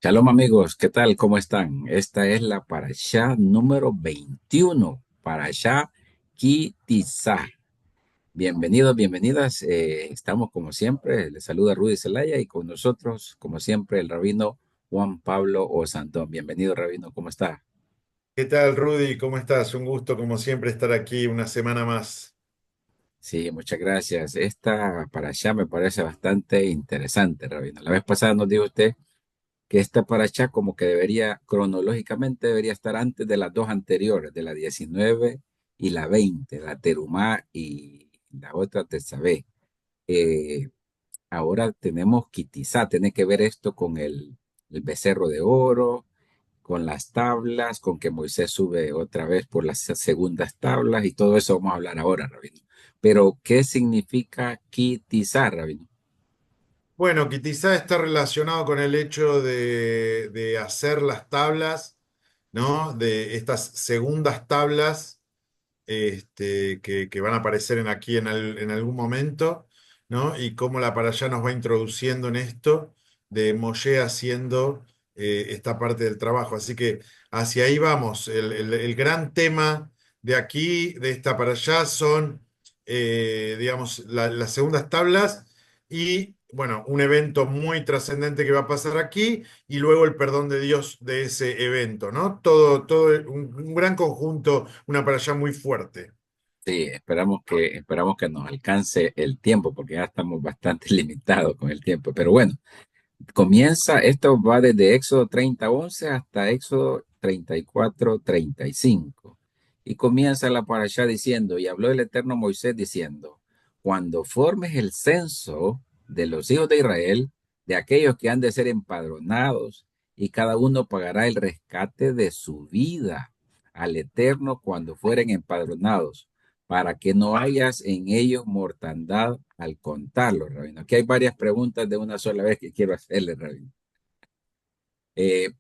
Shalom amigos, ¿qué tal? ¿Cómo están? Esta es la parashá número 21, parashá Ki Tizá. Bienvenidos, bienvenidas. Estamos como siempre, les saluda Rudy Zelaya y con nosotros, como siempre, el rabino Juan Pablo Osandón. Bienvenido, rabino, ¿cómo está? ¿Qué tal, Rudy? ¿Cómo estás? Un gusto, como siempre, estar aquí una semana más. Sí, muchas gracias. Esta parashá me parece bastante interesante, rabino. La vez pasada nos dijo usted que esta paracha como que debería, cronológicamente debería estar antes de las dos anteriores, de la 19 y la 20, la Terumá y la otra Tezabé. Eh, Ahora tenemos Kitizá, tiene que ver esto con el becerro de oro, con las tablas, con que Moisés sube otra vez por las segundas tablas y todo eso vamos a hablar ahora, Rabino. Pero, ¿qué significa Kitizá, Rabino? Bueno, que quizá está relacionado con el hecho de hacer las tablas, ¿no? De estas segundas tablas que van a aparecer aquí en algún momento, ¿no? Y cómo la para allá nos va introduciendo en esto de Moshe haciendo esta parte del trabajo. Así que hacia ahí vamos. El gran tema de aquí, de esta para allá, son, digamos, las segundas tablas y, bueno, un evento muy trascendente que va a pasar aquí y luego el perdón de Dios de ese evento, ¿no? Todo un gran conjunto, una para allá muy fuerte. Sí, esperamos que nos alcance el tiempo, porque ya estamos bastante limitados con el tiempo. Pero bueno, comienza, esto va desde Éxodo 30:11 hasta Éxodo 34:35. Y comienza la parashá diciendo, y habló el Eterno Moisés diciendo, cuando formes el censo de los hijos de Israel, de aquellos que han de ser empadronados, y cada uno pagará el rescate de su vida al Eterno cuando fueren empadronados, para que no hayas en ellos mortandad al contarlo, Rabino. Aquí hay varias preguntas de una sola vez que quiero hacerle, Rabino.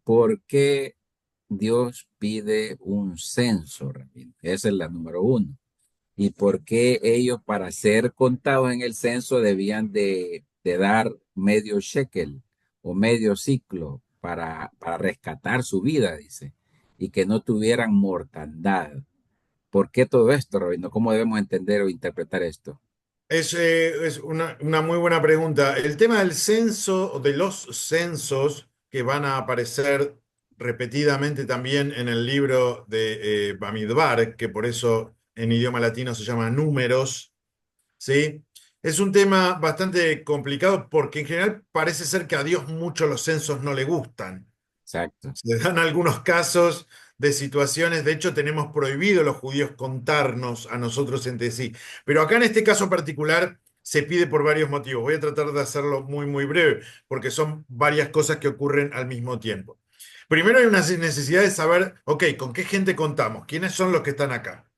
¿Por qué Dios pide un censo, Rabino? Esa es la número uno. ¿Y por qué ellos para ser contados en el censo debían de dar medio shekel o medio ciclo para rescatar su vida, dice, y que no tuvieran mortandad? ¿Por qué todo esto, Rabino? ¿Cómo debemos entender o interpretar esto? Es una muy buena pregunta. El tema del censo, o de los censos que van a aparecer repetidamente también en el libro de Bamidbar, que por eso en idioma latino se llama números, ¿sí? Es un tema bastante complicado porque en general parece ser que a Dios mucho los censos no le gustan. Exacto. Se dan algunos casos de situaciones, de hecho tenemos prohibido los judíos contarnos a nosotros entre sí, pero acá en este caso particular se pide por varios motivos. Voy a tratar de hacerlo muy, muy breve, porque son varias cosas que ocurren al mismo tiempo. Primero hay una necesidad de saber, ok, ¿con qué gente contamos? ¿Quiénes son los que están acá?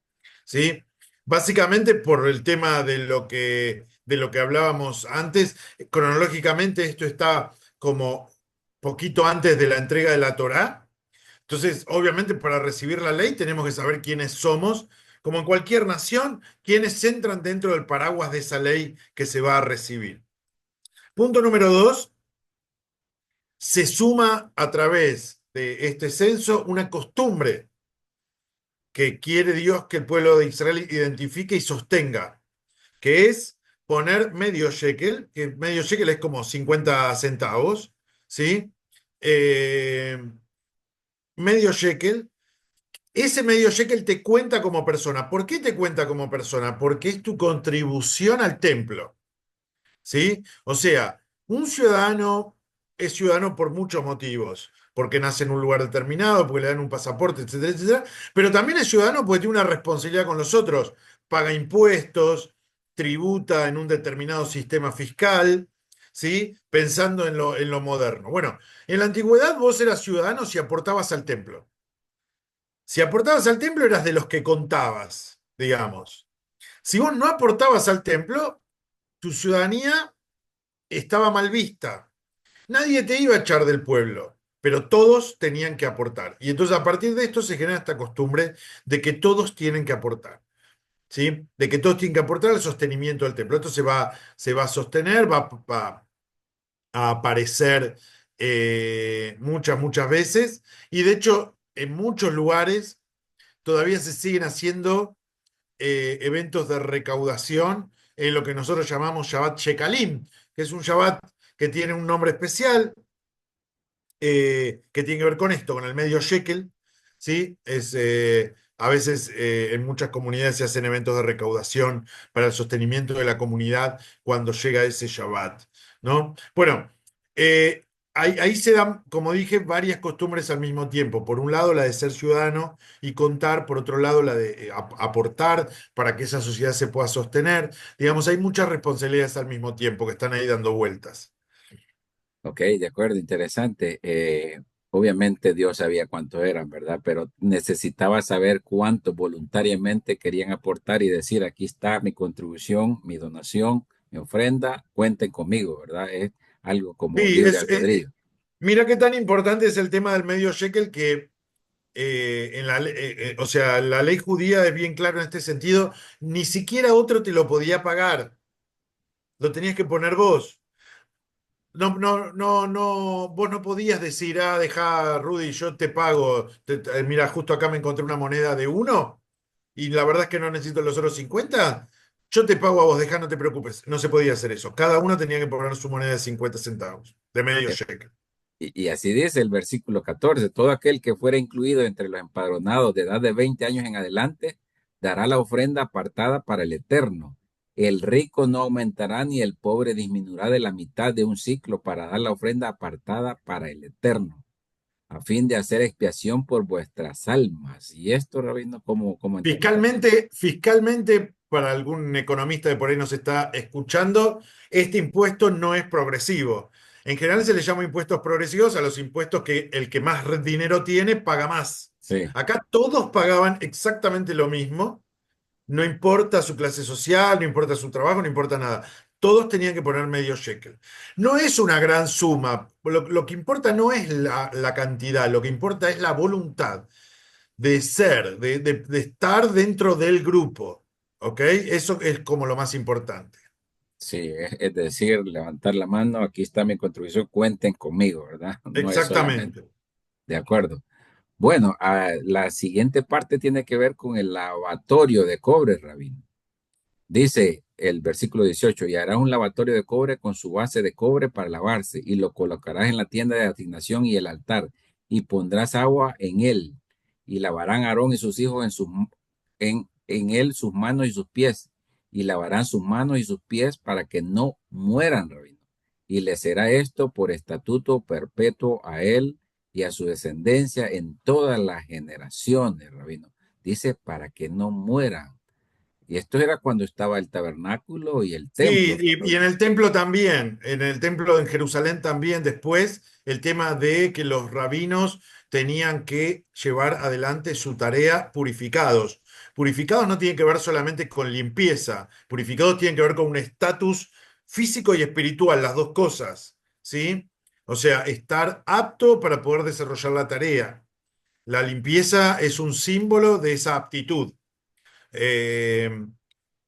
¿Sí? Básicamente por el tema de lo que hablábamos antes, cronológicamente esto está como poquito antes de la entrega de la Torá. Entonces, obviamente, para recibir la ley tenemos que saber quiénes somos, como en cualquier nación, quiénes entran dentro del paraguas de esa ley que se va a recibir. Punto número dos, se suma a través de este censo una costumbre que quiere Dios que el pueblo de Israel identifique y sostenga, que es poner medio shekel, que medio shekel es como 50 centavos, ¿sí? Eh, Medio shekel. Ese medio shekel te cuenta como persona. ¿Por qué te cuenta como persona? Porque es tu contribución al templo, ¿sí? O sea, un ciudadano es ciudadano por muchos motivos, porque nace en un lugar determinado, porque le dan un pasaporte, etcétera, etcétera, pero también es ciudadano porque tiene una responsabilidad con los otros, paga impuestos, tributa en un determinado sistema fiscal, ¿sí? Pensando en lo moderno. Bueno, en la antigüedad vos eras ciudadano si aportabas al templo. Si aportabas al templo eras de los que contabas, digamos. Si vos no aportabas al templo, tu ciudadanía estaba mal vista. Nadie te iba a echar del pueblo, pero todos tenían que aportar. Y entonces a partir de esto se genera esta costumbre de que todos tienen que aportar, ¿sí? De que todos tienen que aportar al sostenimiento del templo. Esto se va a sostener, va a aparecer muchas veces. Y de hecho, en muchos lugares todavía se siguen haciendo eventos de recaudación en lo que nosotros llamamos Shabbat Shekalim, que es un Shabbat que tiene un nombre especial, que tiene que ver con esto, con el medio shekel, ¿sí? A veces en muchas comunidades se hacen eventos de recaudación para el sostenimiento de la comunidad cuando llega ese Shabbat, ¿no? Bueno, eh, ahí se dan, como dije, varias costumbres al mismo tiempo. Por un lado, la de ser ciudadano y contar, por otro lado, la de aportar para que esa sociedad se pueda sostener. Digamos, hay muchas responsabilidades al mismo tiempo que están ahí dando vueltas. Ok, de acuerdo, interesante. Obviamente Dios sabía cuántos eran, ¿verdad? Pero necesitaba saber cuántos voluntariamente querían aportar y decir, aquí está mi contribución, mi donación, mi ofrenda, cuenten conmigo, ¿verdad? Es algo como Sí, libre albedrío. mira qué tan importante es el tema del medio shekel que o sea, la ley judía es bien claro en este sentido, ni siquiera otro te lo podía pagar, lo tenías que poner vos. Vos no podías decir, deja, Rudy, yo te pago. Mira, justo acá me encontré una moneda de uno y la verdad es que no necesito los otros 50. Yo te pago a vos, deja, no te preocupes. No se podía hacer eso. Cada uno tenía que poner su moneda de 50 centavos, de medio shekel. Y así dice el versículo 14, todo aquel que fuera incluido entre los empadronados de edad de 20 años en adelante, dará la ofrenda apartada para el Eterno. El rico no aumentará ni el pobre disminuirá de la mitad de un ciclo para dar la ofrenda apartada para el Eterno, a fin de hacer expiación por vuestras almas. Y esto, Rabino, ¿cómo entendemos? Fiscalmente, para algún economista que por ahí nos está escuchando, este impuesto no es progresivo. En general se le llama impuestos progresivos a los impuestos que el que más dinero tiene paga más. Sí, Acá todos pagaban exactamente lo mismo, no importa su clase social, no importa su trabajo, no importa nada. Todos tenían que poner medio shekel. No es una gran suma. Lo que importa no es la cantidad, lo que importa es la voluntad de ser, de estar dentro del grupo. ¿Ok? Eso es como lo más importante. sí, es decir, levantar la mano, aquí está mi contribución, cuenten conmigo, ¿verdad? No es solamente, Exactamente. de acuerdo. Bueno, la siguiente parte tiene que ver con el lavatorio de cobre, Rabino. Dice el versículo 18, y harás un lavatorio de cobre con su base de cobre para lavarse, y lo colocarás en la tienda de asignación y el altar, y pondrás agua en él, y lavarán Aarón y sus hijos en él sus manos y sus pies, y lavarán sus manos y sus pies para que no mueran, Rabino. Y le será esto por estatuto perpetuo a él y a su descendencia en todas las generaciones, Rabino. Dice, para que no mueran. Y esto era cuando estaba el tabernáculo y el Sí, templo, y en Rabino. el templo también, en el templo en Jerusalén también después, el tema de que los rabinos tenían que llevar adelante su tarea purificados. Purificados no tiene que ver solamente con limpieza, purificados tienen que ver con un estatus físico y espiritual, las dos cosas, ¿sí? O sea, estar apto para poder desarrollar la tarea. La limpieza es un símbolo de esa aptitud. Eh,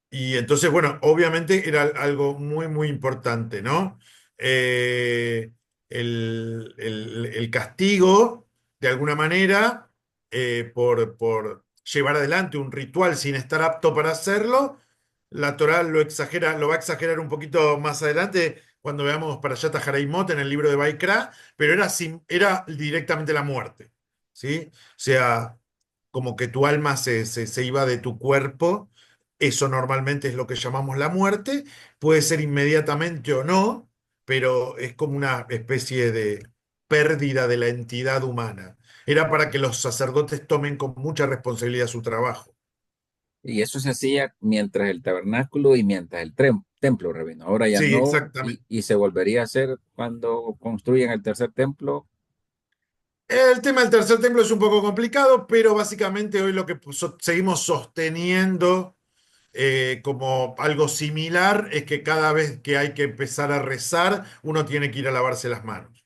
y entonces, bueno, obviamente era algo muy, muy importante, ¿no? Eh, el castigo, de alguna manera, por llevar adelante un ritual sin estar apto para hacerlo, la Torá lo exagera, lo va a exagerar un poquito más adelante cuando veamos para allá Tajaraimot en el libro de Baikra, pero era directamente la muerte, ¿sí? O sea, como que tu alma se iba de tu cuerpo. Eso normalmente es lo que llamamos la muerte. Puede ser inmediatamente o no, pero es como una especie de pérdida de la entidad humana. Era para que los sacerdotes tomen con mucha responsabilidad su trabajo. Y eso se hacía mientras el tabernáculo y mientras el templo, Rabino. Ahora ya Sí, no, exactamente. y se volvería a hacer cuando construyen el tercer templo. El tema del tercer templo es un poco complicado, pero básicamente hoy lo que seguimos sosteniendo como algo similar es que cada vez que hay que empezar a rezar, uno tiene que ir a lavarse las manos.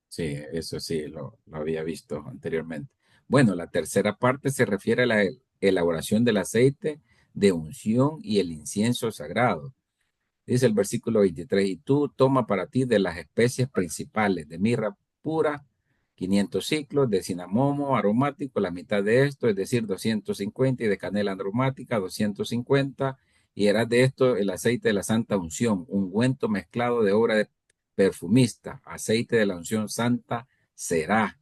Sí, eso sí, lo había visto anteriormente. Bueno, la tercera parte se refiere a la elaboración del aceite de unción y el incienso sagrado. Dice el versículo 23, y tú toma para ti de las especies principales de mirra pura, 500 ciclos, de cinamomo aromático, la mitad de esto, es decir, 250, y de canela aromática, 250, y harás de esto el aceite de la santa unción, ungüento mezclado de obra de perfumista, aceite de la unción santa será,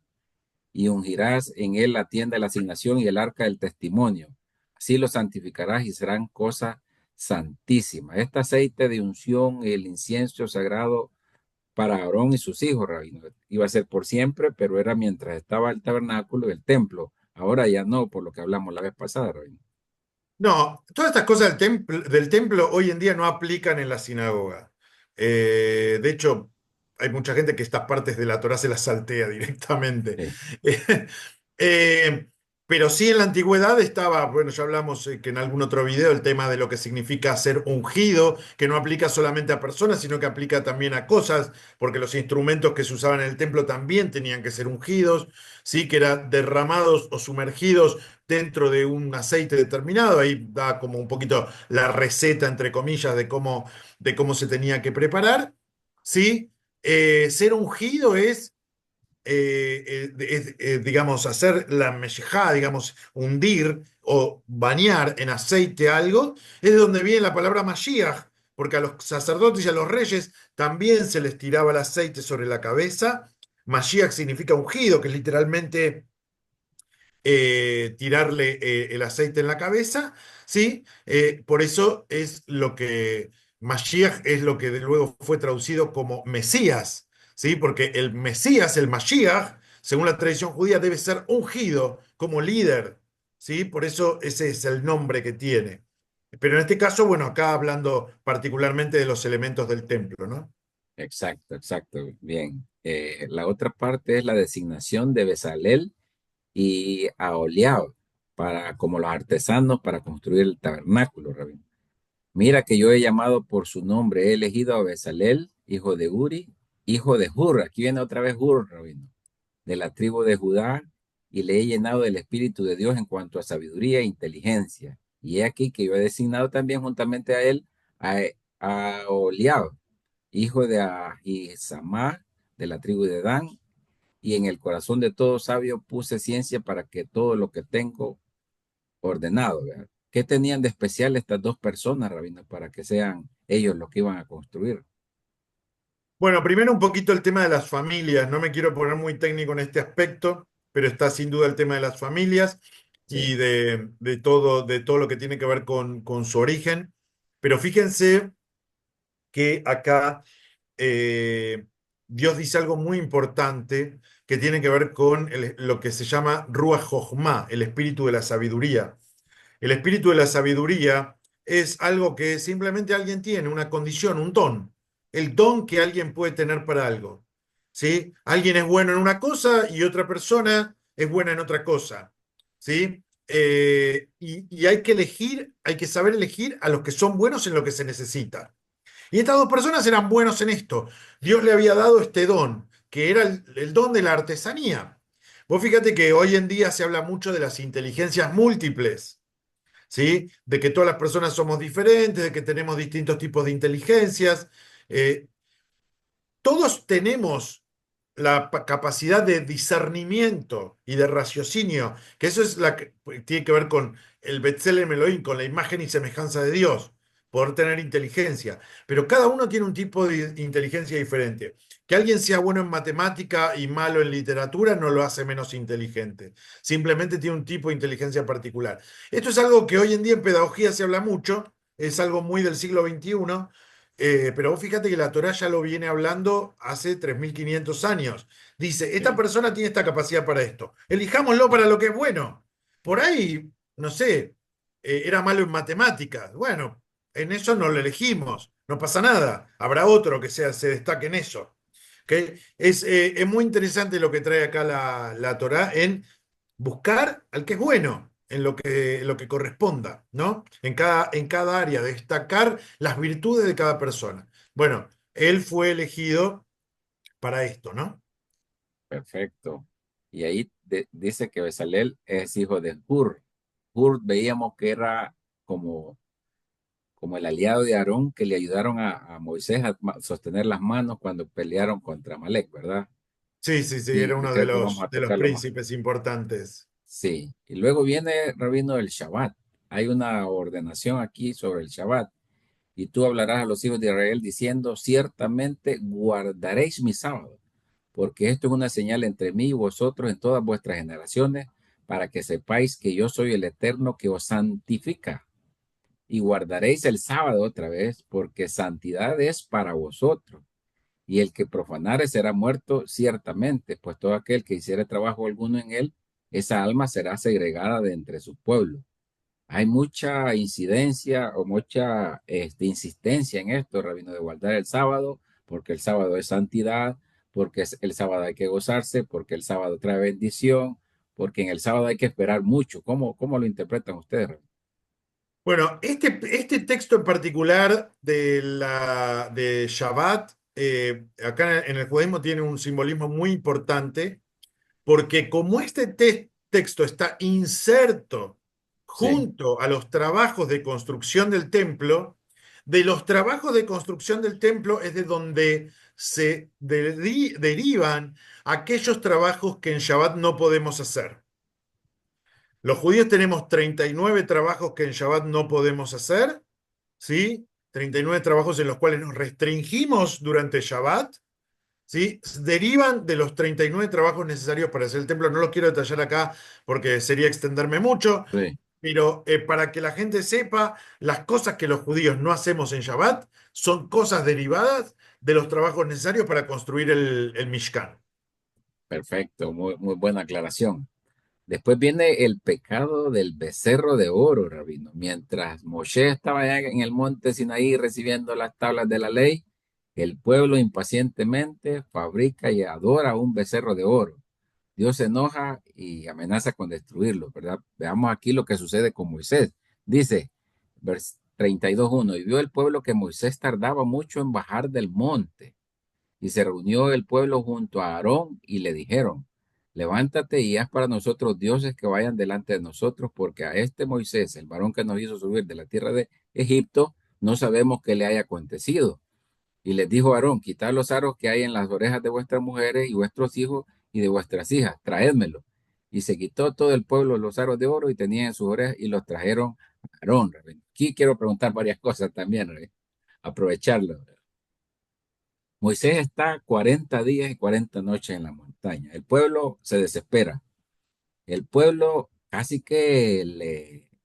y ungirás en él la tienda de la asignación y el arca del testimonio. Así lo santificarás y serán cosas santísimas. Este aceite de unción, el incienso sagrado para Aarón y sus hijos, rabino, iba a ser por siempre, pero era mientras estaba el tabernáculo y el templo. Ahora ya no, por lo que hablamos la vez pasada, rabino. No, todas estas cosas del templo hoy en día no aplican en la sinagoga. De hecho, hay mucha gente que estas partes de la Torá se las saltea directamente. Sí, Eh, pero sí en la antigüedad estaba, bueno, ya hablamos que en algún otro video, el tema de lo que significa ser ungido, que no aplica solamente a personas, sino que aplica también a cosas, porque los instrumentos que se usaban en el templo también tenían que ser ungidos, sí, que eran derramados o sumergidos dentro de un aceite determinado. Ahí da como un poquito la receta, entre comillas, de cómo se tenía que preparar. ¿Sí? Ser ungido digamos, hacer la meshejá, digamos, hundir o bañar en aceite algo, es de donde viene la palabra Mashiach, porque a los sacerdotes y a los reyes también se les tiraba el aceite sobre la cabeza. Mashiach significa ungido, que es literalmente tirarle el aceite en la cabeza, ¿sí? Por eso es lo que Mashiach es lo que luego fue traducido como Mesías, ¿sí? Porque el Mesías, el Mashiach, según la tradición judía, debe ser ungido como líder, ¿sí? Por eso ese es el nombre que tiene. Pero en este caso, bueno, acá hablando particularmente de los elementos del templo, ¿no? exacto, exacto. Bien. La otra parte es la designación de Bezalel y Aholiab para, como los artesanos para construir el tabernáculo, rabino. Mira que yo he llamado por su nombre, he elegido a Bezalel, hijo de Uri, hijo de Hur. Aquí viene otra vez Hur, rabino, de la tribu de Judá, y le he llenado del Espíritu de Dios en cuanto a sabiduría e inteligencia. Y he aquí que yo he designado también juntamente a él a Oliab, hijo de Ahisamá, de la tribu de Dan, y en el corazón de todo sabio puse ciencia para que todo lo que tengo ordenado, ¿verdad? ¿Qué tenían de especial estas dos personas, rabino, para que sean ellos los que iban a construir? Bueno, primero un poquito el tema de las familias. No me quiero poner muy técnico en este aspecto, pero está sin duda el tema de las familias y Sí, de todo lo que tiene que ver con su origen. Pero fíjense que acá eh, Dios dice algo muy importante que tiene que ver con lo que se llama Ruach Jochma, el espíritu de la sabiduría. El espíritu de la sabiduría es algo que simplemente alguien tiene, una condición, un don. El don que alguien puede tener para algo. ¿Sí? Alguien es bueno en una cosa y otra persona es buena en otra cosa. ¿Sí? Y hay que elegir, hay que saber elegir a los que son buenos en lo que se necesita. Y estas dos personas eran buenos en esto. Dios le había dado este don, que era el don de la artesanía. Vos fíjate que hoy en día se habla mucho de las inteligencias múltiples. ¿Sí? De que todas las personas somos diferentes, de que tenemos distintos tipos de inteligencias. Eh, todos tenemos la capacidad de discernimiento y de raciocinio, que eso es la que tiene que ver con el Betzelem Elohim, con la imagen y semejanza de Dios, poder tener inteligencia. Pero cada uno tiene un tipo de inteligencia diferente. Que alguien sea bueno en matemática y malo en literatura no lo hace menos inteligente. Simplemente tiene un tipo de inteligencia particular. Esto es algo que hoy en día en pedagogía se habla mucho, es algo muy del siglo XXI. Pero vos fíjate que la Torá ya lo viene hablando hace 3500 años. Dice, esta sí, persona tiene esta capacidad para esto. Elijámoslo para lo que es bueno. Por ahí, no sé, era malo en matemáticas. Bueno, en eso no lo elegimos. No pasa nada. Habrá otro que se destaque en eso. ¿Ok? Es muy interesante lo que trae acá la Torá en buscar al que es bueno en lo que corresponda, ¿no? En cada área, destacar las virtudes de cada persona. Bueno, él fue elegido para esto, ¿no? perfecto. Y ahí dice que Bezalel es hijo de Hur. Hur veíamos que era como, como el aliado de Aarón que le ayudaron a Moisés a sostener las manos cuando pelearon contra Amalek, ¿verdad? Sí, sí, sí, era Y uno creo que vamos a de los tocarlo más. príncipes importantes. Sí, y luego viene, Rabino, el Shabbat. Hay una ordenación aquí sobre el Shabbat. Y tú hablarás a los hijos de Israel diciendo, ciertamente guardaréis mi sábado, porque esto es una señal entre mí y vosotros en todas vuestras generaciones, para que sepáis que yo soy el Eterno que os santifica. Y guardaréis el sábado otra vez, porque santidad es para vosotros. Y el que profanare será muerto ciertamente, pues todo aquel que hiciere trabajo alguno en él, esa alma será segregada de entre su pueblo. Hay mucha incidencia o mucha insistencia en esto, Rabino, de guardar el sábado, porque el sábado es santidad, porque el sábado hay que gozarse, porque el sábado trae bendición, porque en el sábado hay que esperar mucho. ¿Cómo lo interpretan ustedes, Rabino? Bueno, este texto en particular de Shabbat, acá en el judaísmo tiene un simbolismo muy importante, porque como este texto está inserto Sí, junto a los trabajos de construcción del templo, de los trabajos de construcción del templo es de donde se derivan aquellos trabajos que en Shabbat no podemos hacer. Los judíos tenemos 39 trabajos que en Shabbat no podemos hacer, ¿sí? 39 trabajos en los cuales nos restringimos durante Shabbat, ¿sí? Derivan de los 39 trabajos necesarios para hacer el templo. No los quiero detallar acá porque sería extenderme mucho, sí, pero para que la gente sepa, las cosas que los judíos no hacemos en Shabbat son cosas derivadas de los trabajos necesarios para construir el Mishkan. perfecto, muy buena aclaración. Después viene el pecado del becerro de oro, Rabino. Mientras Moshe estaba allá en el monte Sinaí recibiendo las tablas de la ley, el pueblo impacientemente fabrica y adora un becerro de oro. Dios se enoja y amenaza con destruirlo, ¿verdad? Veamos aquí lo que sucede con Moisés. Dice, vers 32:1, y vio el pueblo que Moisés tardaba mucho en bajar del monte. Y se reunió el pueblo junto a Aarón y le dijeron, levántate y haz para nosotros dioses que vayan delante de nosotros, porque a este Moisés, el varón que nos hizo subir de la tierra de Egipto, no sabemos qué le haya acontecido. Y les dijo Aarón, quitad los aros que hay en las orejas de vuestras mujeres y vuestros hijos y de vuestras hijas, traédmelo. Y se quitó todo el pueblo los aros de oro y tenía en sus orejas y los trajeron a Aarón. Aquí quiero preguntar varias cosas también, aprovecharlo. Moisés está 40 días y 40 noches en la montaña. El pueblo se desespera. El pueblo casi que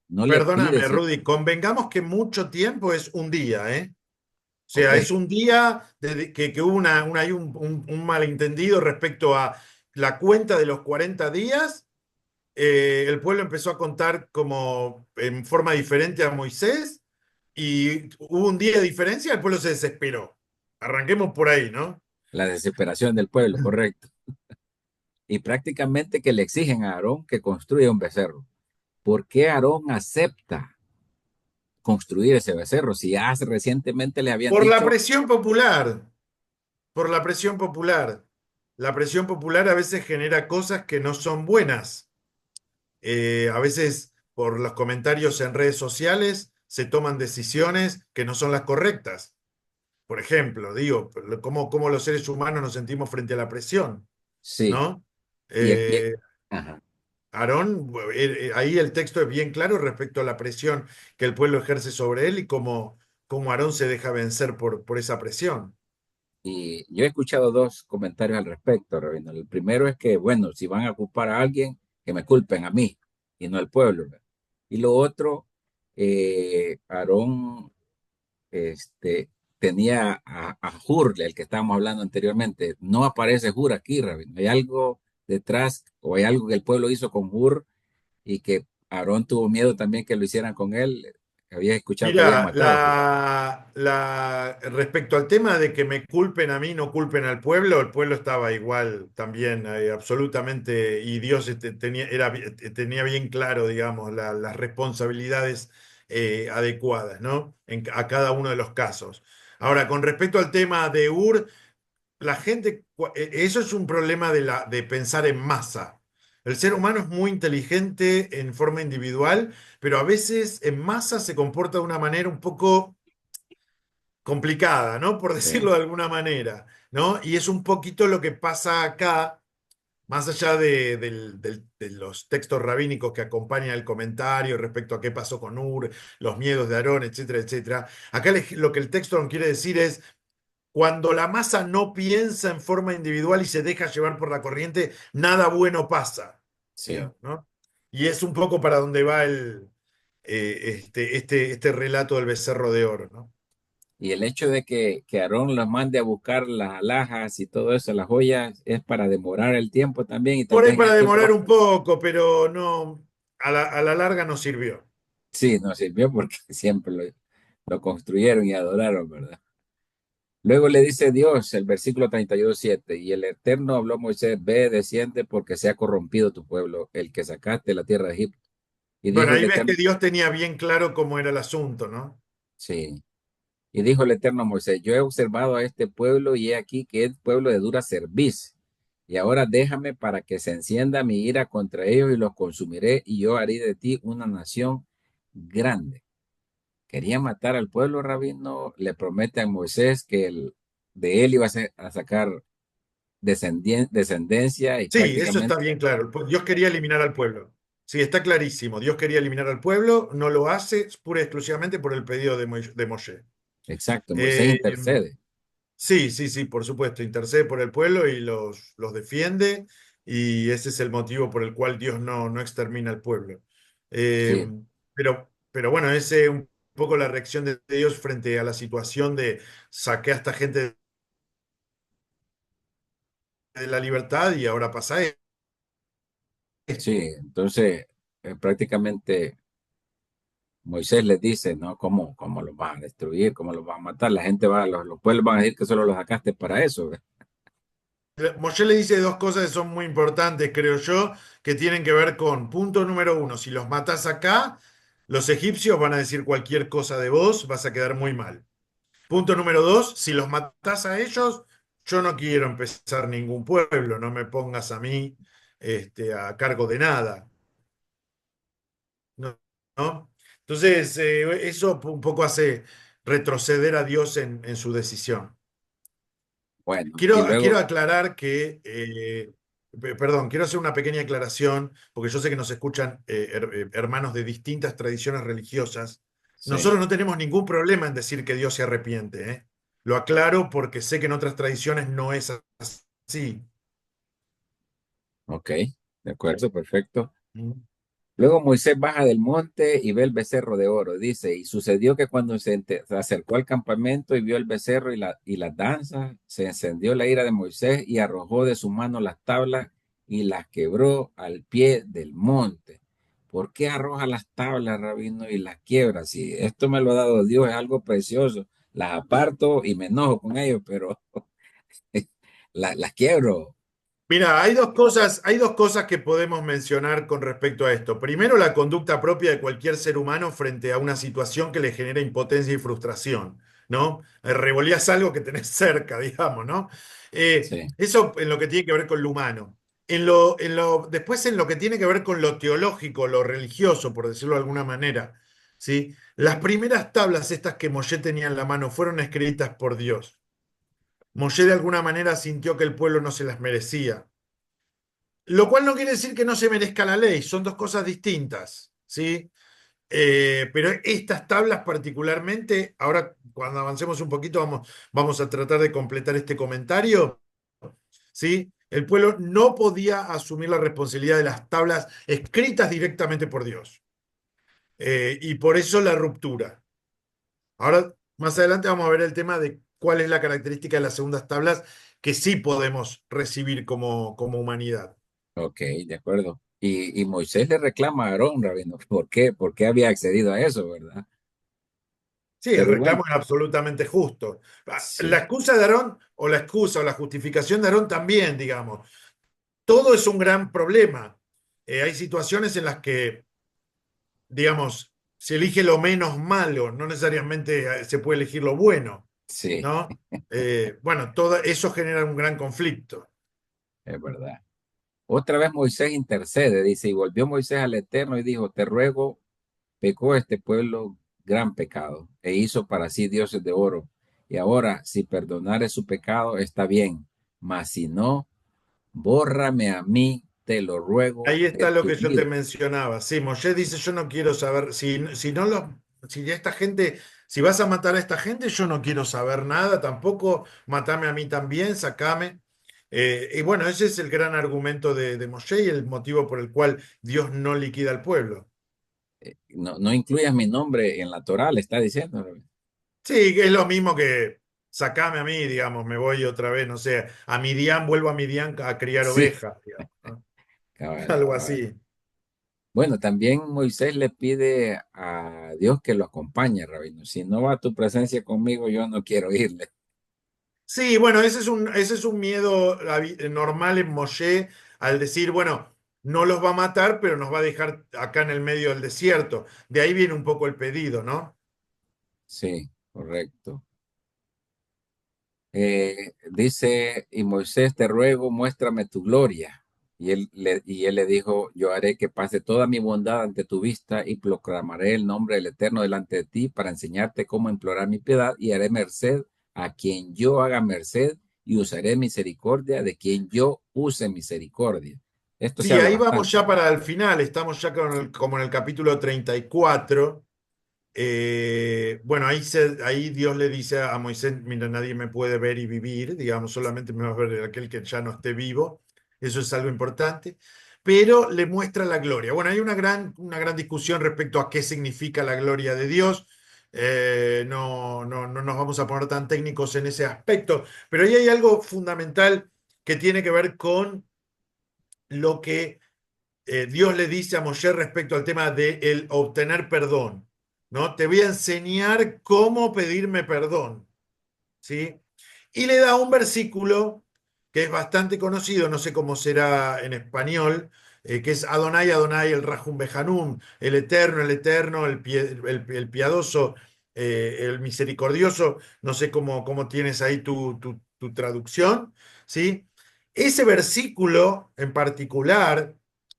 no le pide, Perdóname, Rudy, convengamos que mucho tiempo es un día, ¿eh? O ok, sea, es un día que hubo hay un malentendido respecto a la cuenta de los 40 días. El pueblo empezó a contar como en forma diferente a Moisés y hubo un día de diferencia, el pueblo se desesperó. Arranquemos por ahí, ¿no? la desesperación del pueblo, correcto. Y prácticamente que le exigen a Aarón que construya un becerro. ¿Por qué Aarón acepta construir ese becerro si ya recientemente le habían Por la dicho, presión popular, por la presión popular. La presión popular a veces genera cosas que no son buenas. A veces por los comentarios en redes sociales se toman decisiones que no son las correctas. Por ejemplo, digo, cómo los seres humanos nos sentimos frente a la presión, sí, ¿no? y aquí, Eh, ajá, Aarón, ahí el texto es bien claro respecto a la presión que el pueblo ejerce sobre él y cómo Aarón se deja vencer por esa presión. y yo he escuchado dos comentarios al respecto, Rabino. El primero es que, bueno, si van a culpar a alguien, que me culpen a mí y no al pueblo, ¿verdad? Y lo otro, Aarón tenía a Hur, el que estábamos hablando anteriormente. No aparece Hur aquí, Rabino. Hay algo detrás o hay algo que el pueblo hizo con Hur y que Aarón tuvo miedo también que lo hicieran con él. Había escuchado que habían Mira, matado a Hur. respecto al tema de que me culpen a mí, no culpen al pueblo, el pueblo estaba igual también, absolutamente, y Dios tenía bien claro, digamos, las responsabilidades adecuadas, ¿no? A cada uno de los casos. Ahora, con respecto al tema de Ur, la gente, eso es un problema de pensar en masa. El ser humano es muy inteligente en forma individual, pero a veces en masa se comporta de una manera un poco complicada, ¿no? Por Sí, decirlo de alguna manera, ¿no? Y es un poquito lo que pasa acá, más allá de los textos rabínicos que acompañan el comentario respecto a qué pasó con Ur, los miedos de Aarón, etcétera, etcétera. Acá lo que el texto nos quiere decir es, cuando la masa no piensa en forma individual y se deja llevar por la corriente, nada bueno pasa, sí. digamos, ¿no? Y es un poco para donde va este relato del becerro de oro, ¿no? Y el hecho de que Aarón los mande a buscar las alhajas y todo eso, las joyas, es para demorar el tiempo también y tal Por ahí vez en para aquel demorar trabajo. un poco, pero no, a la larga no sirvió. Sí, nos sirvió porque siempre lo construyeron y adoraron, ¿verdad? Luego le dice Dios, el versículo 32:7, y el Eterno habló a Moisés, ve, desciende, porque se ha corrompido tu pueblo, el que sacaste de la tierra de Egipto. Y Bueno, dijo el ahí ves Eterno, que Dios tenía bien claro cómo era el asunto, ¿no? sí, y dijo el Eterno a Moisés, yo he observado a este pueblo y he aquí que es pueblo de dura cerviz. Y ahora déjame para que se encienda mi ira contra ellos y los consumiré, y yo haré de ti una nación grande. Quería matar al pueblo, Rabino, le promete a Moisés que de él iba a sacar descendencia y Sí, eso está prácticamente, bien claro. Dios quería eliminar al pueblo. Sí, está clarísimo. Dios quería eliminar al pueblo, no lo hace pura y exclusivamente por el pedido de Moshe. exacto, Moisés Eh, intercede. sí, sí, sí, por supuesto. Intercede por el pueblo y los defiende, y ese es el motivo por el cual Dios no extermina al pueblo. Eh, Sí, pero bueno, ese es un poco la reacción de Dios frente a la situación de saqué a esta gente de la libertad y ahora pasa sí, esto. entonces prácticamente Moisés les dice, ¿no? ¿Cómo los van a destruir? ¿Cómo los van a matar? La gente va, los pueblos van a decir que solo los sacaste para eso. Moshe le dice dos cosas que son muy importantes, creo yo, que tienen que ver con, punto número uno, si los matás acá, los egipcios van a decir cualquier cosa de vos, vas a quedar muy mal. Punto número dos, si los matás a ellos, yo no quiero empezar ningún pueblo, no me pongas a mí a cargo de nada, ¿no? ¿No? Entonces, eso un poco hace retroceder a Dios en su decisión. Bueno, y Quiero luego, aclarar que, perdón, quiero hacer una pequeña aclaración, porque yo sé que nos escuchan hermanos de distintas tradiciones religiosas. sí, Nosotros no tenemos ningún problema en decir que Dios se arrepiente, ¿eh? Lo aclaro porque sé que en otras tradiciones no es así. ok, de acuerdo, perfecto. ¿Mm? Luego Moisés baja del monte y ve el becerro de oro. Dice, y sucedió que cuando se acercó al campamento y vio el becerro y las danzas, se encendió la ira de Moisés y arrojó de su mano las tablas y las quebró al pie del monte. ¿Por qué arroja las tablas, Rabino, y las quiebra? Si esto me lo ha dado Dios, es algo precioso. Las aparto y me enojo con ellos, pero las quiebro. Mira, hay dos cosas que podemos mencionar con respecto a esto. Primero, la conducta propia de cualquier ser humano frente a una situación que le genera impotencia y frustración, ¿no? Revolías algo que tenés cerca, digamos, ¿no? Sí, Eso en lo que tiene que ver con lo humano. Después en lo que tiene que ver con lo teológico, lo religioso, por decirlo de alguna manera, ¿sí? Las primeras tablas estas que Moshe tenía en la mano fueron escritas por Dios. Moshe de alguna manera sintió que el pueblo no se las merecía. Lo cual no quiere decir que no se merezca la ley, son dos cosas distintas, ¿sí? Pero estas tablas particularmente, ahora cuando avancemos un poquito vamos a tratar de completar este comentario, ¿sí? El pueblo no podía asumir la responsabilidad de las tablas escritas directamente por Dios. Y por eso la ruptura. Ahora, más adelante vamos a ver el tema de cuál es la característica de las segundas tablas que sí podemos recibir como humanidad. ok, de acuerdo. Y Moisés le reclama a Aarón, Rabino, ¿por qué? ¿Por qué había accedido a eso, verdad? Sí, el Pero bueno, reclamo es absolutamente justo. La sí, excusa de Aarón, o la excusa o la justificación de Aarón también, digamos. Todo es un gran problema. Hay situaciones en las que, digamos, se elige lo menos malo, no necesariamente se puede elegir lo bueno, sí, ¿no? Bueno, todo eso genera un gran conflicto. es verdad. Otra vez Moisés intercede, dice, y volvió Moisés al Eterno y dijo, te ruego, pecó este pueblo gran pecado, e hizo para sí dioses de oro. Y ahora, si perdonare su pecado, está bien, mas si no, bórrame a mí, te lo ruego, Ahí de está lo tu que yo te vida. mencionaba. Sí, Moshe dice, yo no quiero saber, si no si esta gente, si vas a matar a esta gente, yo no quiero saber nada, tampoco matame a mí también, sacame. Y bueno, ese es el gran argumento de Moshe y el motivo por el cual Dios no liquida al pueblo. No, no incluyas mi nombre en la Torá, le está diciendo. Sí, que es lo mismo que sacame a mí, digamos, me voy otra vez, no sé, a Midian, vuelvo a Midian a criar Sí, ovejas, digamos, ¿no? cabal, Algo cabal. así. Bueno, también Moisés le pide a Dios que lo acompañe, Rabino. Si no va a tu presencia conmigo, yo no quiero irle. Sí, bueno, ese es un miedo normal en Moshe al decir, bueno, no los va a matar, pero nos va a dejar acá en el medio del desierto. De ahí viene un poco el pedido, ¿no? Sí, correcto. Dice, y Moisés, te ruego, muéstrame tu gloria. Y él le dijo, yo haré que pase toda mi bondad ante tu vista y proclamaré el nombre del Eterno delante de ti para enseñarte cómo implorar mi piedad y haré merced a quien yo haga merced y usaré misericordia de quien yo use misericordia. Esto se Sí, habla ahí vamos bastante, ya ¿no? para el final, estamos ya como en el capítulo 34. Bueno, ahí Dios le dice a Moisés, mira, nadie me puede ver y vivir, digamos, solamente me va a ver aquel que ya no esté vivo, eso es algo importante, pero le muestra la gloria. Bueno, hay una gran discusión respecto a qué significa la gloria de Dios. No nos vamos a poner tan técnicos en ese aspecto, pero ahí hay algo fundamental que tiene que ver con lo que Dios le dice a Moshe respecto al tema de el obtener perdón, ¿no? Te voy a enseñar cómo pedirme perdón, ¿sí? Y le da un versículo que es bastante conocido, no sé cómo será en español, que es Adonai, Adonai, el Rahum Behanum, el eterno, el piadoso, el misericordioso, no sé cómo tienes ahí tu traducción, ¿sí? Ese versículo en particular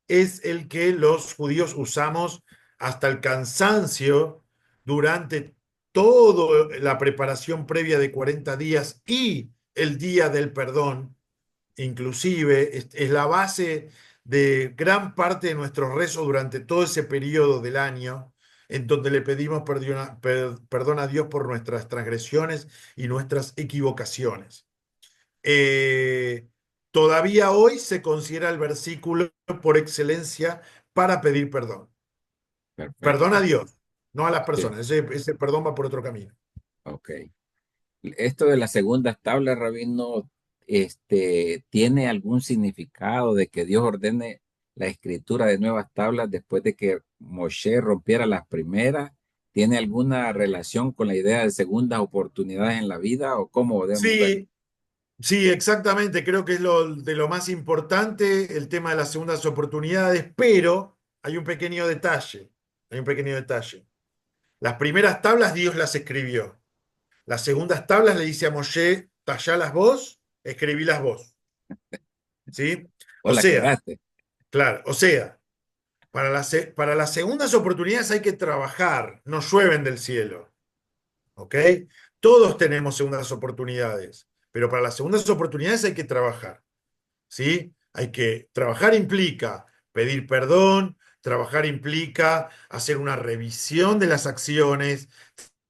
es el que los judíos usamos hasta el cansancio durante toda la preparación previa de 40 días y el día del perdón, inclusive, es la base de gran parte de nuestros rezos durante todo ese periodo del año, en donde le pedimos perdón a Dios por nuestras transgresiones y nuestras equivocaciones. Eh, Todavía hoy se considera el versículo por excelencia para pedir perdón. Perdón a Perfecto. Dios, no a las Sí, personas. Ese perdón va por otro camino. ok. Esto de las segundas tablas, Rabino, ¿tiene algún significado de que Dios ordene la escritura de nuevas tablas después de que Moshe rompiera las primeras? ¿Tiene alguna relación con la idea de segundas oportunidades en la vida o cómo debemos verlo? Sí, sí, exactamente. Creo que es de lo más importante el tema de las segundas oportunidades, pero hay un pequeño detalle. Hay un pequeño detalle. Las primeras tablas Dios las escribió. Las segundas tablas le dice a Moshe, tallalas vos, escribílas vos. ¿Sí? ¿O O la sea, cagaste? claro, o sea, para las segundas oportunidades hay que trabajar, no llueven del cielo. ¿Ok? Todos tenemos segundas oportunidades, pero para las segundas oportunidades hay que trabajar. ¿Sí? Hay que trabajar implica pedir perdón, trabajar implica hacer una revisión de las acciones,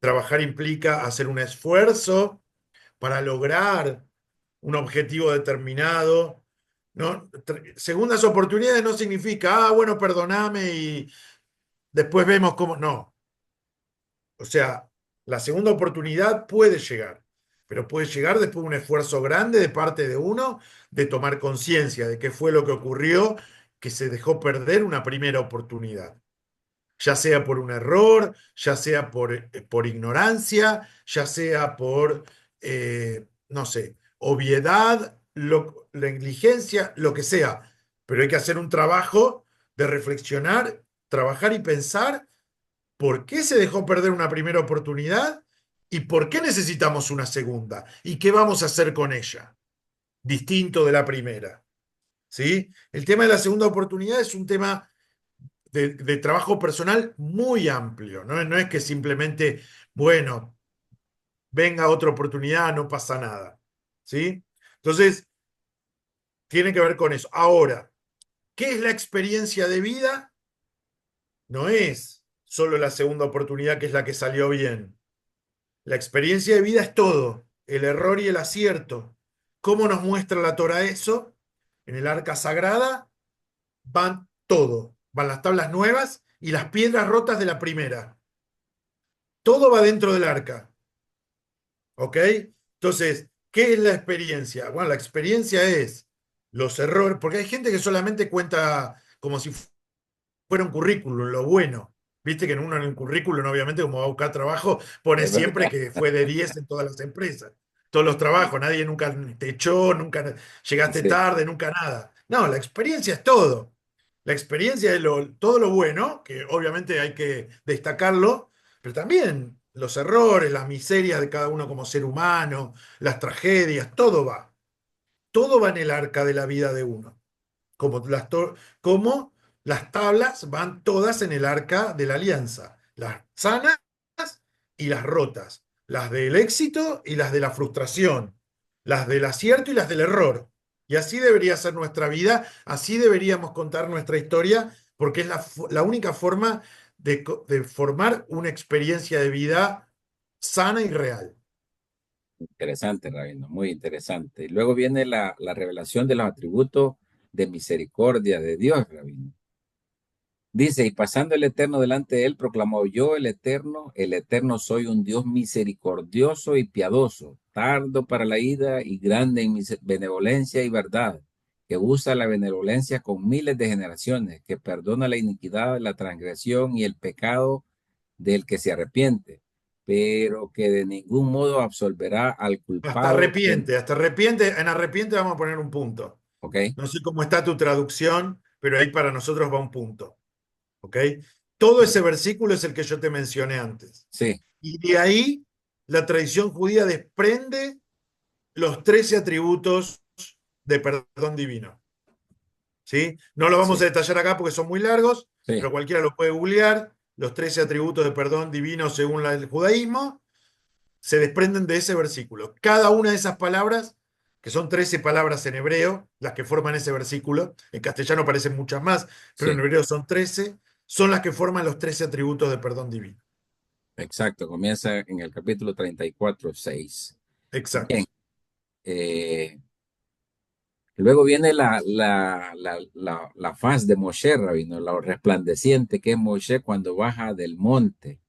trabajar implica hacer un esfuerzo para lograr un objetivo determinado. ¿No? Segundas oportunidades no significa, bueno, perdoname y después vemos cómo. No. O sea, la segunda oportunidad puede llegar, pero puede llegar después de un esfuerzo grande de parte de uno de tomar conciencia de qué fue lo que ocurrió, que se dejó perder una primera oportunidad, ya sea por un error, ya sea por ignorancia, ya sea por, no sé, obviedad, negligencia, lo que sea. Pero hay que hacer un trabajo de reflexionar, trabajar y pensar por qué se dejó perder una primera oportunidad y por qué necesitamos una segunda y qué vamos a hacer con ella, distinto de la primera. ¿sí? El tema de la segunda oportunidad es un tema de trabajo personal muy amplio, ¿no? No es que simplemente, bueno, venga otra oportunidad, no pasa nada, ¿sí? Entonces, tiene que ver con eso. Ahora, ¿qué es la experiencia de vida? No es solo la segunda oportunidad que es la que salió bien. La experiencia de vida es todo, el error y el acierto. ¿Cómo nos muestra la Torah eso? En el arca sagrada van todo, van las tablas nuevas y las piedras rotas de la primera. Todo va dentro del arca, ¿ok? Entonces, ¿qué es la experiencia? Bueno, la experiencia es los errores, porque hay gente que solamente cuenta como si fuera un currículum, lo bueno. Viste que uno en un currículum, obviamente, como va a buscar trabajo, pone Es siempre verdad. que fue de 10 en todas las empresas, todos los trabajos, nadie nunca te echó, nunca llegaste Sí, tarde, nunca nada. No, la experiencia es todo. La experiencia es todo lo bueno, que obviamente hay que destacarlo, pero también los errores, las miserias de cada uno como ser humano, las tragedias, todo va. Todo va en el arca de la vida de uno como las tablas van todas en el arca de la alianza, las sanas y las rotas, las del éxito y las de la frustración, las del acierto y las del error. Y así debería ser nuestra vida, así deberíamos contar nuestra historia, porque es la única forma de formar una experiencia de vida sana y real. interesante, Rabino, muy interesante. Y luego viene la revelación de los atributos de misericordia de Dios, Rabino. Dice, y pasando el Eterno delante de él, proclamó yo el Eterno soy un Dios misericordioso y piadoso, tardo para la ira y grande en benevolencia y verdad, que usa la benevolencia con miles de generaciones, que perdona la iniquidad, la transgresión y el pecado del que se arrepiente, pero que de ningún modo absolverá al culpado. Hasta arrepiente, en arrepiente vamos a poner un punto. ¿Ok? No sé cómo está tu traducción, pero ahí para nosotros va un punto. ¿Ok? Todo ese versículo es el que yo te mencioné antes. Sí, Y de ahí la tradición judía desprende los 13 atributos de perdón divino. ¿Sí? No lo vamos sí, a detallar acá porque son muy largos, sí, pero cualquiera lo puede googlear. Los 13 atributos de perdón divino según el judaísmo se desprenden de ese versículo. Cada una de esas palabras, que son 13 palabras en hebreo, las que forman ese versículo, en castellano parecen muchas más, pero en sí, hebreo son 13, son las que forman los 13 atributos de perdón divino. exacto. Comienza en el capítulo 34:6. Bien. Exacto. eh, Luego viene la faz de Moshe, Rabino, la resplandeciente que es Moshe cuando baja del monte,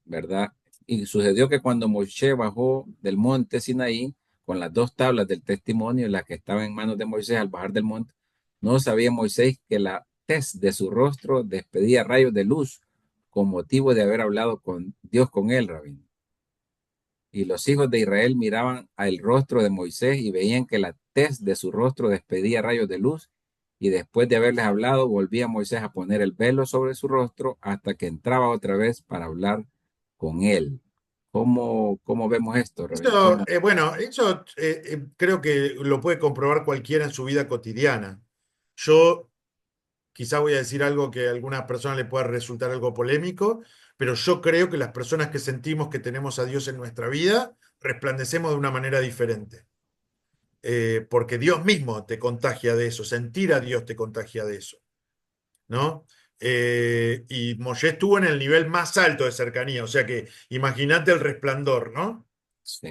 ¿verdad? Y sucedió que cuando Moshe bajó del monte Sinaí, con las dos tablas del testimonio, las que estaban en manos de Moisés al bajar del monte, no sabía Moisés que la tez de su rostro despedía rayos de luz con motivo de haber hablado con Dios con él, Rabino. Y los hijos de Israel miraban al rostro de Moisés y veían que la tez de su rostro despedía rayos de luz. Y después de haberles hablado, volvía Moisés a poner el velo sobre su rostro hasta que entraba otra vez para hablar con él. ¿Cómo vemos esto, Rabino? Eso, bueno, eso creo que lo puede comprobar cualquiera en su vida cotidiana. Yo quizá voy a decir algo que a algunas personas le pueda resultar algo polémico, pero yo creo que las personas que sentimos que tenemos a Dios en nuestra vida resplandecemos de una manera diferente. Porque Dios mismo te contagia de eso, sentir a Dios te contagia de eso, ¿no? Y Moshe estuvo en el nivel más alto de cercanía, o sea que imagínate el resplandor, ¿no? Sí,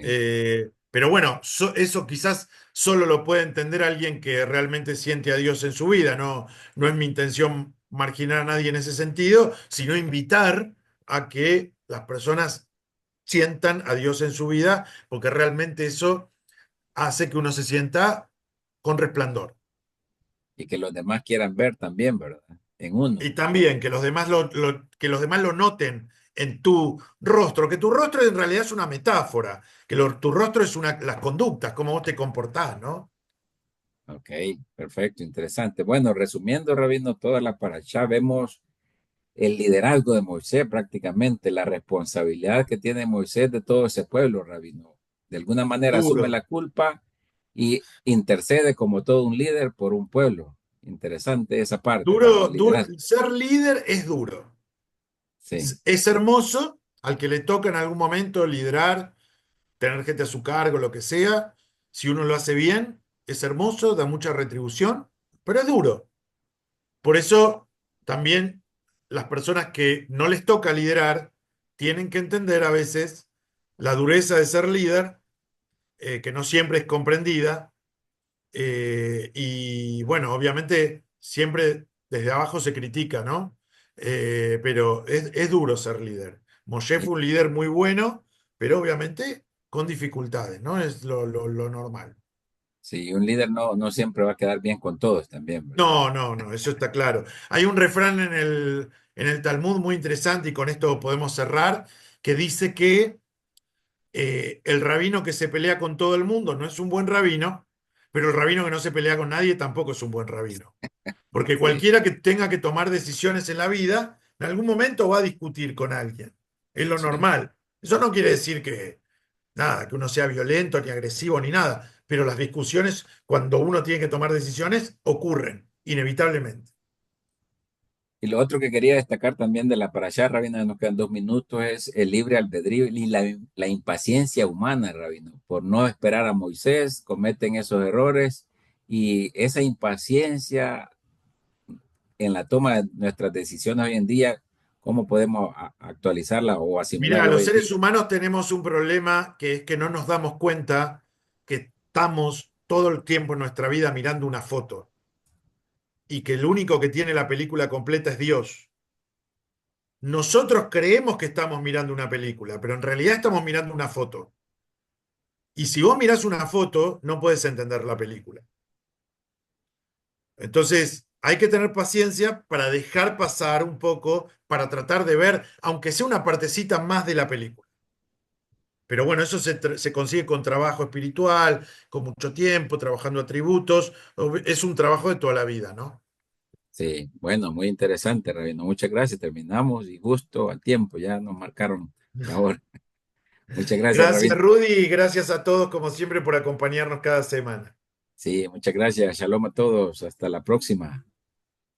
Pero bueno, eso quizás solo lo puede entender alguien que realmente siente a Dios en su vida, no, no es mi intención marginar a nadie en ese sentido, sino invitar a que las personas sientan a Dios en su vida, porque realmente eso hace que uno se sienta con resplandor. y que los demás quieran ver también, ¿verdad? En uno. Y también que los demás que los demás lo noten en tu rostro, que tu rostro en realidad es una metáfora, que tu rostro es las conductas, cómo vos te comportás, ¿no? Ok, perfecto, interesante. Bueno, resumiendo, Rabino, toda la parashá, vemos el liderazgo de Moisés prácticamente, la responsabilidad que tiene Moisés de todo ese pueblo, Rabino. De alguna manera asume Duro. la culpa Y intercede como todo un líder por un pueblo. Interesante esa parte, ¿verdad? Duro, El liderazgo. ser líder es duro. Sí, Es hermoso al que le toca en algún momento liderar, tener gente a su cargo, lo que sea. Si uno lo hace bien, es hermoso, da mucha retribución, pero es duro. Por eso también las personas que no les toca liderar tienen que entender a veces la dureza de ser líder, que no siempre es comprendida. Y bueno, obviamente siempre desde abajo se critica, ¿no? Pero es duro ser líder. Moshe y- fue un líder muy bueno, pero obviamente con dificultades, ¿no? Es lo normal. sí, un líder no siempre va a quedar bien con todos también, ¿verdad? No, no, no, eso está claro. Hay un refrán en el Talmud muy interesante, y con esto podemos cerrar, que dice que el rabino que se pelea con todo el mundo no es un buen rabino, pero el rabino que no se pelea con nadie tampoco es un buen rabino. Porque Sí, cualquiera que tenga que tomar decisiones en la vida, en algún momento va a discutir con alguien. Es lo sí. normal. Eso no quiere decir que, nada, que uno sea violento, ni agresivo, ni nada. Pero las discusiones, cuando uno tiene que tomar decisiones, ocurren, inevitablemente. Y lo otro que quería destacar también de la parashá, Rabino, nos quedan 2 minutos, es el libre albedrío y la impaciencia humana, Rabino. Por no esperar a Moisés, cometen esos errores y esa impaciencia en la toma de nuestras decisiones hoy en día, ¿cómo podemos actualizarla o Mirá, asimilarla los hoy en seres día? humanos tenemos un problema que es que no nos damos cuenta que estamos todo el tiempo en nuestra vida mirando una foto y que el único que tiene la película completa es Dios. Nosotros creemos que estamos mirando una película, pero en realidad estamos mirando una foto. Y si vos mirás una foto, no puedes entender la película. Entonces, hay que tener paciencia para dejar pasar un poco, para tratar de ver, aunque sea una partecita más de la película. Pero bueno, eso se consigue con trabajo espiritual, con mucho tiempo, trabajando atributos. Es un trabajo de toda la vida, ¿no? Sí, bueno, muy interesante, Rabino. Muchas gracias. Terminamos y justo a tiempo, ya nos marcaron la hora. Muchas gracias, Gracias, Rabino. Rudy, y gracias a todos, como siempre, por acompañarnos cada semana. Sí, muchas gracias. Shalom a todos. Hasta la próxima.